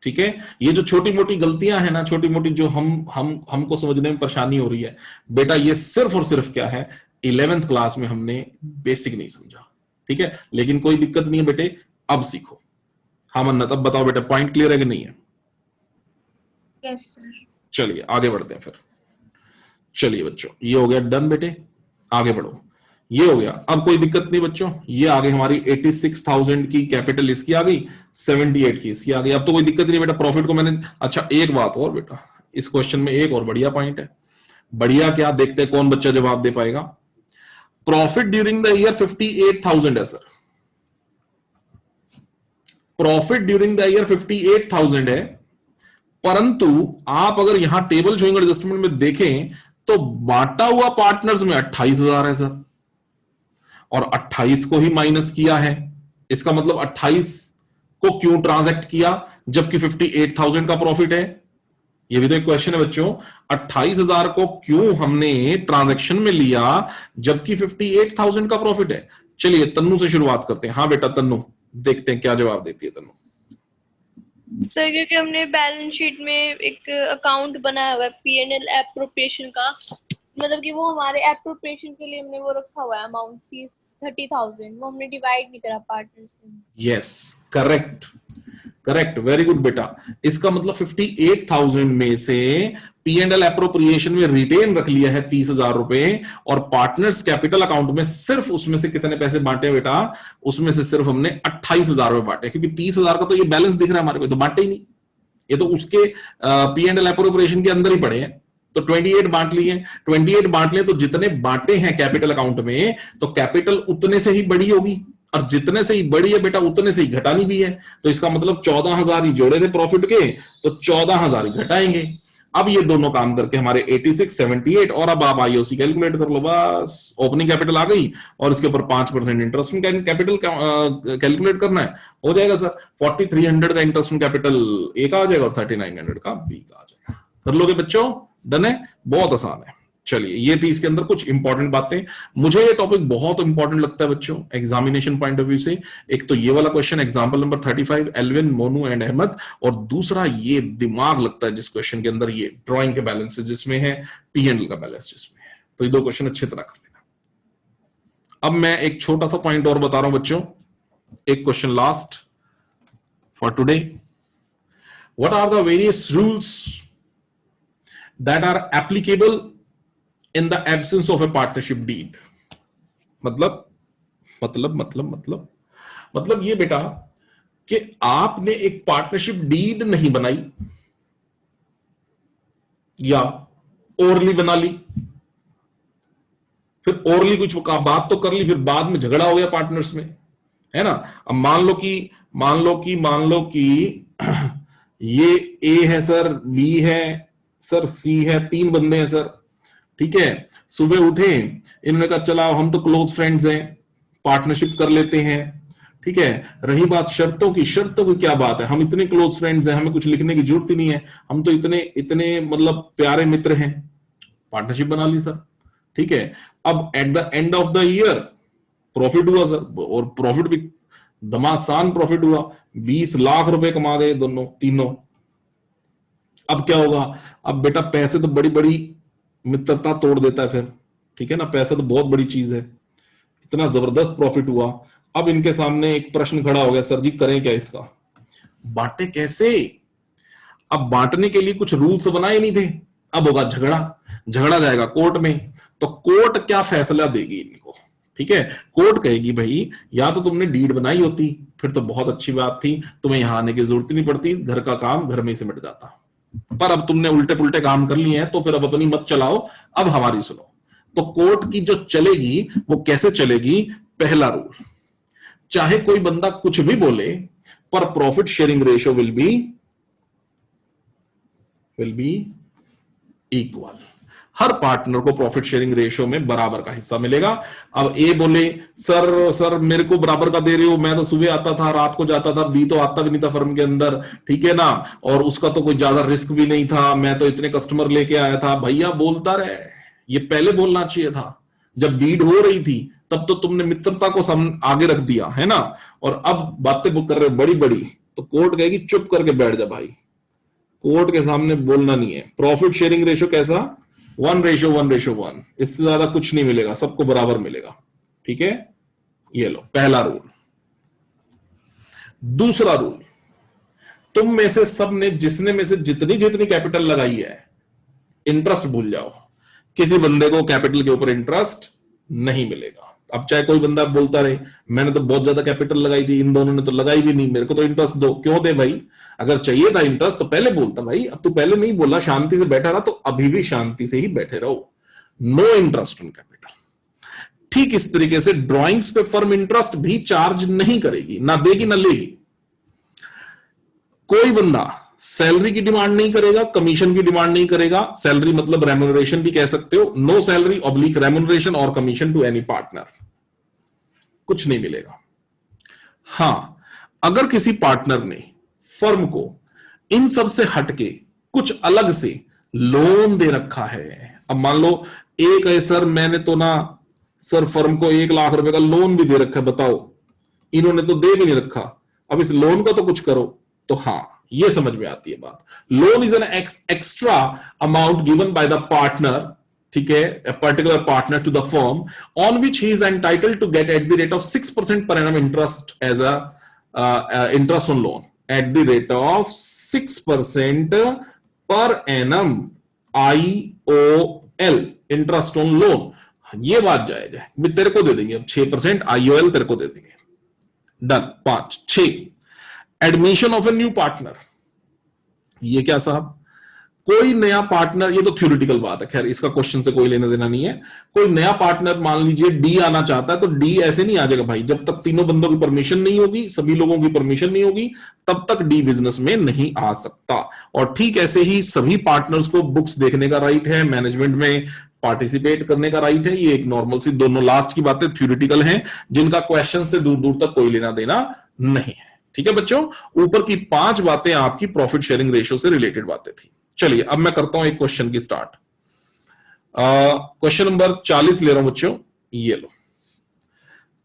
ठीक है, ये जो छोटी मोटी गलतियां हैं ना, छोटी मोटी जो हमको समझने में परेशानी हो रही है बेटा, ये सिर्फ और सिर्फ क्या है, 11th क्लास में हमने बेसिक नहीं समझा। ठीक है, लेकिन कोई दिक्कत नहीं है बेटे, अब सीखो। हाँ मन्नत, अब बताओ बेटा पॉइंट क्लियर है कि नहीं है? Yes sir. चलिए आगे बढ़ते हैं फिर। चलिए बच्चों, ये हो गया डन बेटे, आगे बढ़ो। ये हो गया, अब कोई दिक्कत नहीं बच्चों, ये आ गई हमारी 86,000 की कैपिटल, इसकी आ गई 78 की इसकी आ गई, अब तो कोई दिक्कत नहीं बेटा। प्रॉफिट को मैंने, अच्छा एक बात और बेटा, इस क्वेश्चन में एक और बढ़िया पॉइंट है। बढ़िया क्या, देखते हैं कौन बच्चा जवाब दे पाएगा। प्रॉफिट ड्यूरिंग द ईयर 58,000 है sir, profit during the year 58,000 है, परंतु आप अगर यहां टेबल शोइंग एडजस्टमेंट में देखें तो बांटा हुआ पार्टनर्स में 28,000 है सर, और 28 को ही माइनस किया है। इसका मतलब 28 को क्यों ट्रांजैक्ट किया जबकि 58,000 का प्रॉफिट है? ये भी तो एक क्वेश्चन है बच्चों, 28,000 को क्यों हमने ट्रांजैक्शन में लिया जबकि 58,000 का प्रॉफिट है? चलिए तन्नू से शुरुआत करते हैं। हाँ बेटा तन्नू, देखते हैं क्या जवाब देती है तन्नू। सर क्योंकि हमने बैलेंस शीट में एक अकाउंट बनाया हुआ है पीएनएल एप्रोप्रिएशन का, मतलब कि वो हमारे एप्रोप्रिएशन के लिए हमने वो रखा हुआ है अमाउंट 30,000, वो हमने डिवाइड नहीं करा पार्टनर्स में। Yes correct, correct, very good बेटा। इसका मतलब 58,000 में से पी&एल एप्रोप्रिएशन में रिटेन रख लिया है 30,000 रुपए, और पार्टनर्स कैपिटल अकाउंट में सिर्फ उसमें से कितने पैसे बांटे बेटा, उसमें से सिर्फ हमने 28,000 रुपए बांटे, क्योंकि 30,000 का तो ये बैलेंस दिख रहा है हमारे को, तो बांटे ही नहीं, ये तो उसके पी&एल एप्रोप्रिएशन के अंदर ही पड़े हैं। तो 28 बांट लिए, 28 बांट लिए तो जितने बांटे हैं कैपिटल अकाउंट में, तो कैपिटल उतने से ही बड़ी होगी, और जितने से ही बड़ी है बेटा उतने से ही घटानी भी है। तो इसका मतलब 14,000 ही जोड़े थे प्रॉफिट के, तो 14,000 ही घटाएंगे। अब ये दोनों काम करके हमारे 86, 78, और अब आप आईओसी कैलकुलेट कर लो, बस ओपनिंग कैपिटल आ गई और इसके ऊपर 5% इंटरेस्ट कैपिटल कैलकुलेट करना है, हो जाएगा सर। 4,300 का इंटरेस्ट कैपिटल ए का आ जाएगा और 3,900 का बी का आ जाएगा। कर लोगे बच्चों? डन है, बहुत आसान है। चलिए, ये थी इसके अंदर कुछ इंपॉर्टेंट बातें। मुझे ये टॉपिक बहुत इंपॉर्टेंट लगता है बच्चों एग्जामिनेशन पॉइंट ऑफ व्यू से। एक तो ये वाला question example number 35, Alvin, Monu and Ahmad, और दूसरा ये दिमाग लगता है जिस क्वेश्चन के अंदर ये ड्राइंग के बैलेंस जिसमें है, पी&एल का बैलेंस जिसमें है। तो ये दो क्वेश्चन अच्छी तरह कर लेना। अब मैं एक छोटा सा पॉइंट और बता रहा हूं बच्चों, एक question last for today. What are the various rules that are applicable in the absence of a partnership deed? मतलब ये बेटा कि आपने एक पार्टनरशिप डीड नहीं बनाई या ओरली बना ली, फिर ओरली कुछ बात तो कर ली, फिर बाद में झगड़ा हो गया पार्टनर्स में, है ना। अब मान लो कि ये ए है सर, बी है सर, सी है, 3 बंदे हैं सर, ठीक है। सुबह उठे, इन्होंने कहा चला हम तो क्लोज फ्रेंड्स हैं, पार्टनरशिप कर लेते हैं, ठीक है। रही बात शर्तों की, शर्तों की क्या बात है, हम इतने क्लोज फ्रेंड्स हैं, हमें कुछ लिखने की जरूरत ही नहीं है, हम तो इतने मतलब प्यारे मित्र हैं, पार्टनरशिप बना ली सर, ठीक है। अब at the end of the year profit हुआ सर, और प्रॉफिट भी धमासान प्रॉफिट हुआ, 20 लाख रुपए कमा गए तीनों। अब क्या होगा? अब बेटा पैसे तो बड़ी बड़ी मित्रता तोड़ देता है फिर, ठीक है ना, पैसा तो बहुत बड़ी चीज है, इतना जबरदस्त प्रॉफिट हुआ। अब इनके सामने एक प्रश्न खड़ा हो गया, सर जी करें क्या इसका, बांटे कैसे? अब बांटने के लिए कुछ रूल्स बनाए नहीं थे, अब होगा झगड़ा जाएगा कोर्ट में, तो कोर्ट क्या फैसला देगी इनको, ठीक है। कोर्ट कहेगी भाई या तो तुमने डीड बनाई होती फिर तो बहुत अच्छी बात थी, तुम्हें यहां आने की जरूरत ही नहीं पड़ती, घर का काम घर में ही सिमट जाता, पर अब तुमने उल्टे पुल्टे काम कर लिए हैं तो फिर अब अपनी मत चलाओ, अब हमारी सुनो। तो कोर्ट की जो चलेगी वो कैसे चलेगी? पहला रूल, चाहे कोई बंदा कुछ भी बोले, पर profit sharing ratio will be equal. Her partner को प्रॉफिट शेयरिंग रेशियो में बराबर का हिस्सा मिलेगा। अब ए बोले सर मेरे को बराबर का दे रहे हो, मैं तो सुबह आता था रात को जाता था, बी तो आता भी नहीं था फर्म के अंदर, ठीक है ना, और उसका तो कोई ज्यादा रिस्क भी नहीं था, मैं तो इतने कस्टमर लेके आया था। भैया बोलता रहे, ये पहले बोलना चाहिए था जब डीड हो रही थी, तब तो तुमने मित्रता को आगे रख दिया है ना, और अब बातें बुक कर रहे हो बड़ी बड़ी, तो कोर्ट कहेगी चुप करके बैठ जा भाई, कोर्ट के सामने बोलना नहीं है। प्रॉफिट शेयरिंग रेशियो कैसा? 1:1:1, इससे ज्यादा कुछ नहीं मिलेगा, सबको बराबर मिलेगा, ठीक है। ये लो पहला रूल। दूसरा रूल, तुम में से सब ने जिसने में से जितनी जितनी कैपिटल लगाई है, इंटरेस्ट भूल जाओ, किसी बंदे को कैपिटल के ऊपर इंटरेस्ट नहीं मिलेगा। अब चाहे कोई बंदा बोलता रहे मैंने तो बहुत ज्यादा कैपिटल लगाई थी, इन दोनों ने तो लगाई भी नहीं, मेरे को तो इंटरेस्ट दो। क्यों दे भाई? अगर चाहिए था इंटरेस्ट तो पहले बोलता भाई, अब तू पहले नहीं बोला, शांति से बैठा रहा, तो अभी भी शांति से ही बैठे रहो। No interest on capital. ठीक इस तरीके से ड्रॉइंग्स पे फर्म इंटरेस्ट भी चार्ज नहीं करेगी, ना देगी ना लेगी। कोई बंदा सैलरी की डिमांड नहीं करेगा, कमीशन की डिमांड नहीं करेगा। सैलरी मतलब रेम्यूनरेशन भी कह सकते हो। नो सैलरी ऑब्लिक रेम्यूनरेशन और कमीशन टू एनी पार्टनर, कुछ नहीं मिलेगा। हां, अगर किसी पार्टनर ने फर्म को इन सब से हटके कुछ अलग से लोन दे रखा है, अब मान लो एक है सर मैंने तो ना सर फर्म को 1 लाख रुपए का लोन भी दे रखा है, बताओ इन्होंने तो दे भी नहीं रखा, अब इस लोन का तो कुछ करो, तो हां ये समझ में आती है बात। Loan is an extra amount given by the partner, ठीक है, a particular partner to the firm on which he is entitled to get at the rate of 6% per annum interest as a interest on loan at the rate of 6% per annum IOL interest on loan। ये बात जायज है, भी तेरे को दे देंगे अब 6% IOL तेरे को दे देंगे। Done. 6 admission of a new partner. ये क्या साहब? कोई नया पार्टनर, ये तो थ्योरेटिकल बात है, खैर इसका क्वेश्चन से कोई लेना देना नहीं है। कोई नया पार्टनर मान लीजिए डी आना चाहता है, तो डी ऐसे नहीं आ जाएगा भाई, जब तक तीनों बंदों की परमिशन नहीं होगी, सभी लोगों की परमिशन नहीं होगी, तब तक डी बिजनेस में नहीं आ सकता। और ठीक ऐसे ही सभी पार्टनर्स को बुक्स देखने का राइट है, मैनेजमेंट में पार्टिसिपेट करने का राइट है। ये एक नॉर्मल सी, दोनों लास्ट की बातें थ्योरेटिकल हैं, जिनका क्वेश्चन से दूर दूर तक कोई लेना देना नहीं है, ठीक है बच्चों। ऊपर की 5 बातें आपकी प्रॉफिट शेयरिंग रेशियो से रिलेटेड बातें थी। चलिए अब मैं करता हूं एक क्वेश्चन की स्टार्ट। क्वेश्चन नंबर 40 ले रहा हूं बच्चों, ये लो।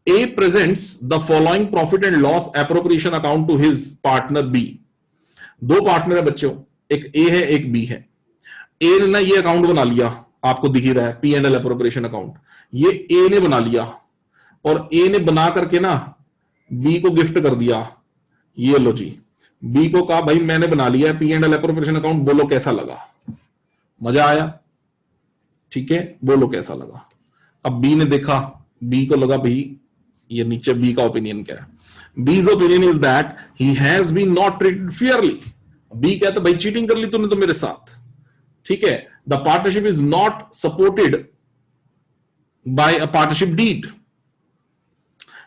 A presents the following profit and loss appropriation account to his partner B. 2 partner है बच्चों, एक ए है एक बी है। ए ने ना ये अकाउंट बना लिया, आपको दिख ही रहा है, P and L appropriation account, ये ए ने बना लिया, और ए ने बना करके ना बी को गिफ्ट कर दिया। ये लो जी, बी को कहा भाई मैंने बना लिया है P and L appropriation account, बोलो कैसा लगा? मजा आया? ठीक है, बोलो कैसा लगा? अब बी ने देखा, बी को लगा भाई, ये नीचे बी का ओपिनियन क्या है? B's opinion is that he has been not treated fairly. B कहता भाई चीटिंग कर ली तूने तो मेरे साथ, ठीक है। The partnership is not supported by a partnership deed.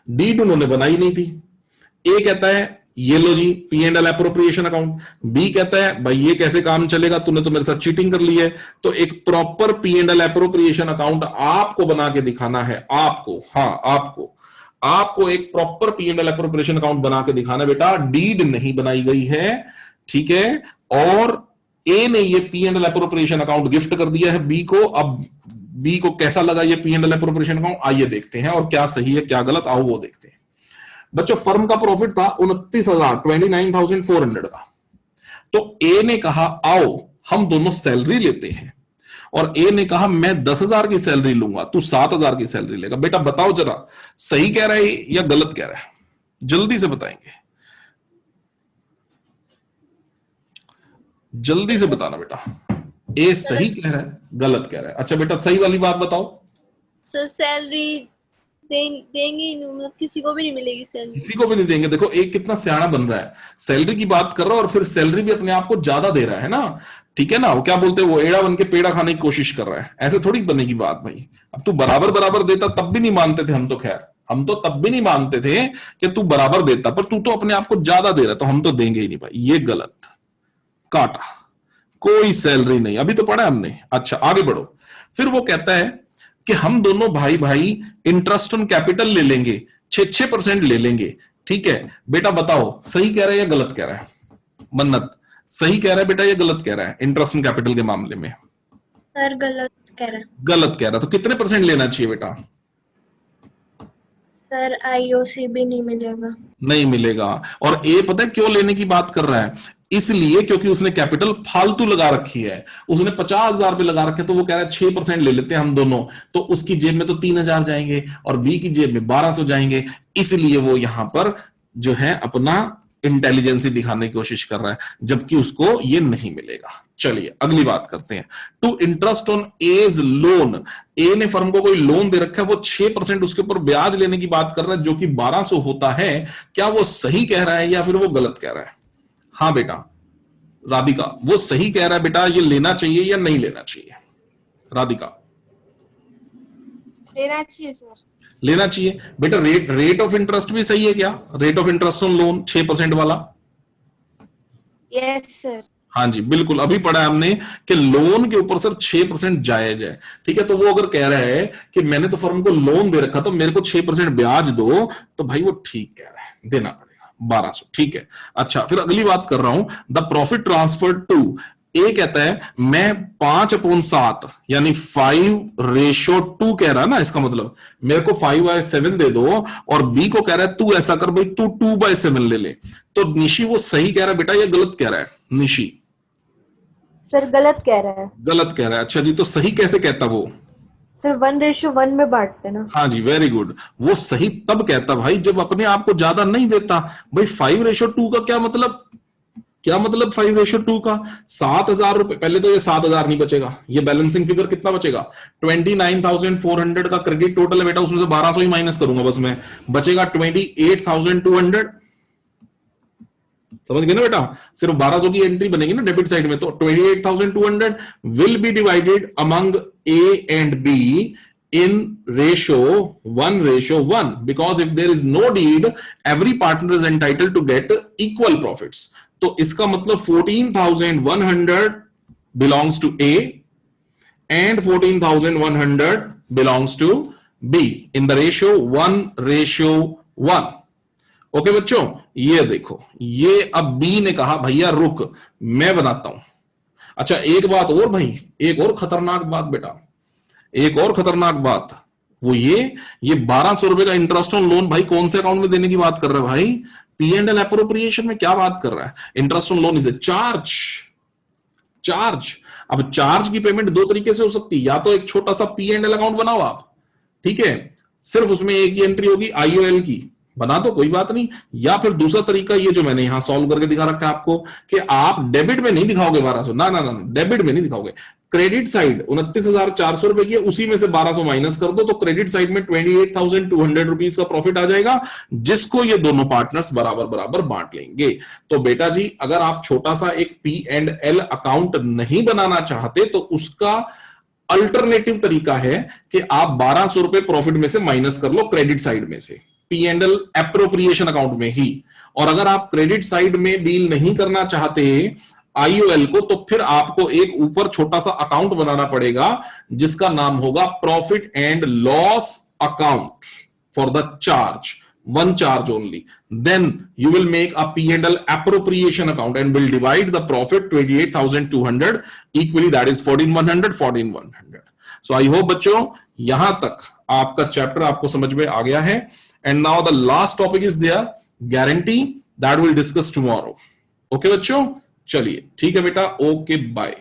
Deed उन्होंने बनाई नहीं थी। ए कहता है ये लो जी P and L appropriation account. B कहता है भाई ये कैसे काम चलेगा, तूने तो मेरे साथ चीटिंग कर ली है। तो एक proper P and L appropriation account आपको बना के दिखाना है, आपको, हाँ आपको एक proper P and L appropriation account बना के दिखाना है बेटा। डीड नहीं बनाई गई है, ठीक है, और ए ने ये P and L appropriation account gift कर दिया है बी को। अब बी को कैसा लगा ये P and L appropriation account, आइए देखते हैं, और क्या सही है क्या गलत, आओ वो देखते हैं। बच्चों फर्म का प्रॉफिट था 29,400 का। तो ए ने कहा आओ हम दोनों सैलरी लेते हैं, और ए ने कहा मैं 10,000 की सैलरी लूंगा, तू 7,000 की सैलरी लेगा। बेटा बताओ जरा सही कह रहा है या गलत कह रहा है, जल्दी से बताएंगे, जल्दी से बताना बेटा। ए सही कह रहा है गलत कह रहा है? अच्छा बेटा सही वाली बात बताओ। सर सैलरी देंगे, मतलब किसी को भी नहीं मिलेगी सैलरी, किसी को भी नहीं देंगे। देखो एक कितना सियाना बन रहा है, सैलरी की बात कर रहा है और फिर सैलरी भी अपने आप को ज्यादा दे रहा है ना, ठीक है ना। वो क्या बोलते हैं, वो एड़ा बन के पेड़ा खाने की कोशिश कर रहा है, ऐसे थोड़ी बनेगी बात भाई। अब तू बराबर बराबर देता तब भी नहीं मानते थे हम तो, खैर हम तो तब भी नहीं मानते थे कि तू बराबर देता, पर तू तो अपने आप को ज्यादा दे रहा है तो हम तो देंगे ही नहीं भाई। ये गलत, काटा, कोई सैलरी नहीं। अभी तो पढ़ा हमने। अच्छा आगे बढ़ो। फिर वो कहता है कि हम दोनों भाई भाई इंटरेस्ट ऑन कैपिटल ले लेंगे, 6% ले लेंगे। ठीक है बेटा बताओ सही कह रहा है या गलत कह रहा है? मन्नत सही कह रहा है बेटा या गलत कह रहा है इंटरेस्ट ऑन कैपिटल के मामले में? सर गलत कह रहा है। गलत कह रहा है। तो कितने % लेना चाहिए बेटा? सर आईओसी भी नहीं मिलेगा। नहीं मिलेगा। और ए पता है क्यों लेने की बात कर रहा है? इसलिए क्योंकि उसने कैपिटल फालतू लगा रखी है, उसने 50,000 रुपए लगा रखे, तो वो कह रहा है 6% ले लेते हैं हम दोनों, तो उसकी जेब में तो 3,000 जाएंगे और बी की जेब में 1,200 जाएंगे। इसलिए वो यहां पर जो है अपना इंटेलिजेंसी दिखाने की कोशिश कर रहा है, जबकि उसको ये नहीं मिलेगा। चलिए अगली बात करते हैं। Two interest on A's loan, A ने फर्म को कोई लोन दे रखा है, वो 6% उसके ऊपर ब्याज लेने की बात कर रहा है जो कि 1,200 होता है। क्या वो सही कह रहा है या फिर वो गलत कह रहा है? हाँ बेटा राधिका, वो सही कह रहा है बेटा, ये लेना चाहिए या नहीं लेना चाहिए? राधिका लेना चाहिए सर। लेना चाहिए बेटा। रेट ऑफ इंटरेस्ट भी सही है क्या? Rate of interest on loan 6% वाला? Yes sir. हाँ जी बिल्कुल, अभी पढ़ा है हमने कि लोन के ऊपर सर 6% जायज है। ठीक है, तो वो अगर कह रहा है कि मैंने तो फर्म को लोन दे रखा तो मेरे को 6% ब्याज दो, तो भाई वो ठीक कह रहा है, देना पड़ेगा 1,200। ठीक है। अच्छा फिर अगली बात कर रहा हूं, द प्रॉफिट ट्रांसफर टू, ए कहता है मैं 5/7 यानी 5:2 कह रहा है ना, इसका मतलब मेरे को 5/7 दे दो, और बी को कह रहा है तू ऐसा कर भाई तू 2/7 ले ले। तो निशी वो सही कह रहा है बेटा या गलत कह रहा है? निशी सर गलत कह रहा है। गलत कह रहा है। अच्छा जी, तो सही कैसे कहता वो? सर 1:1 में बांटते ना। हाँ जी वेरी गुड, वो सही तब कहता भाई जब अपने आप को ज्यादा नहीं देता। भाई 5:2 का क्या मतलब? क्या मतलब 5:2 का? 7,000 रुपए, पहले तो ये 7,000 नहीं बचेगा, ये बैलेंसिंग फिगर कितना बचेगा? 29,400 का क्रेडिट टोटल है बेटा, उसमें से 1,200 ही माइनस करूंगा बस मैं, बचेगा 28,200। समझ गए ना बेटा? सिर्फ 1,200 की एंट्री बनेगी ना डेबिट साइड में, तो 28,200 will be divided among A and B in ratio 1:1, because if there is no deed every partner is entitled to get equal profits. तो इसका मतलब 14,100 belongs to A and 14,100 belongs to B in the ratio 1:1. Okay बच्चों, ये देखो, ये अब B ने कहा भैया रुक मैं बनाता हूं। अच्छा एक बात और भाई, एक और खतरनाक बात बेटा, एक और खतरनाक बात, वो ये 1,200 रुपए का इंटरेस्ट ऑन लोन भाई कौन से अकाउंट में देने की बात कर रहा है भाई? P&L एप्रोप्रिएशन में क्या बात कर रहा है? Interest on loan is a charge. अब चार्ज की पेमेंट दो तरीके से हो सकती है, या तो एक छोटा सा P&L अकाउंट बनाओ आप, ठीक है, सिर्फ उसमें एक ही एंट्री होगी IOL की, बना दो कोई बात नहीं। या फिर दूसरा तरीका ये जो मैंने यहां सॉल्व करके दिखा रखा है आपको, कि आप डेबिट में नहीं दिखाओगे 1,200, ना ना ना, डेबिट में नहीं दिखाओगे। क्रेडिट साइड 29,400 रुपए की है, उसी में से 1,200 माइनस कर दो, तो क्रेडिट साइड में 28,200 रुपीज का प्रॉफिट आ जाएगा, जिसको ये दोनों पार्टनर्स बराबर बराबर बांट लेंगे। तो बेटा जी अगर आप छोटा सा एक P&L अकाउंट नहीं बनाना चाहते तो उसका अल्टरनेटिव तरीका है कि आप 1,200 रुपए प्रॉफिट में से माइनस कर लो क्रेडिट साइड में से, P&L एप्रोप्रिएशन अकाउंट में ही। और अगर आप क्रेडिट साइड में डील नहीं करना चाहते IOL को, तो फिर आपको एक ऊपर छोटा सा अकाउंट बनाना पड़ेगा जिसका नाम होगा profit and loss account for the charge, one charge only. Then you will make a P&L appropriation account and will divide the profit 28,200 equally, that is 14,100. So I hope बच्चों यहां तक आपका चैप्टर आपको समझ में आ गया है। And now the last topic is there, guarantee, that we'll discuss tomorrow. Okay बच्चों, चलिए ठीक है बेटा, ओके बाय।